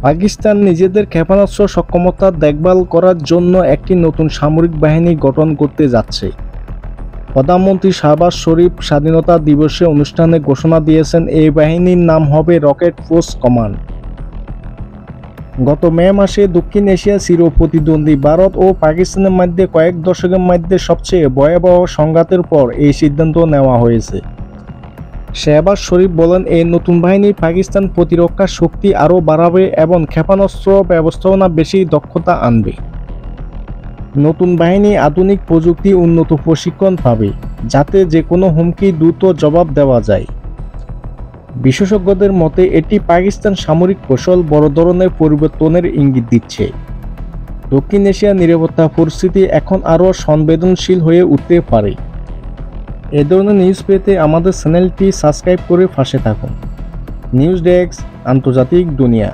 পাকিস্তান নিজেদের ক্ষেপণাস্ত্র সক্ষমতা দেখভাল করার জন্য একটি নতুন সামরিক বাহিনী গঠন করতে যাচ্ছে। প্রধানমন্ত্রী শাহবাজ শরীফ স্বাধীনতা দিবসে অনুষ্ঠানে ঘোষণা দিয়েছেন এই বাহিনীর নাম হবে রকেট ফোর্স কমান্ড। গত মে মাসে দক্ষিণ এশিয়ার চিরপ্রতিদ্বন্দ্বী ভারত ও পাকিস্তানের মধ্যে কয়েক দশকের মধ্যে সবচেয়ে ভয়াবহ সংঘাতের পর এই সিদ্ধান্ত নেওয়া হয়েছে। শাহবাজ শরীফ বলেন, এই নতুন বাহিনী পাকিস্তান প্রতিরক্ষা শক্তি আরও বাড়াবে এবং ক্ষেপণাস্ত্র ব্যবস্থাপনা বেশি দক্ষতা আনবে। নতুন বাহিনী আধুনিক প্রযুক্তি উন্নত প্রশিক্ষণ পাবে, যাতে যে কোনো হুমকি দ্রুত জবাব দেওয়া যায়। বিশেষজ্ঞদের মতে এটি পাকিস্তান সামরিক কৌশল বড় ধরনের পরিবর্তনের ইঙ্গিত দিচ্ছে। দক্ষিণ এশিয়ার নিরাপত্তা পরিস্থিতি এখন আরও সংবেদনশীল হয়ে উঠতে পারে। এ ধরনের নিউজ পেতে আমাদের চ্যানেলটি সাবস্ক্রাইব করে পাশে থাকুন। নিউজ ডেস্ক, আন্তর্জাতিক দুনিয়া।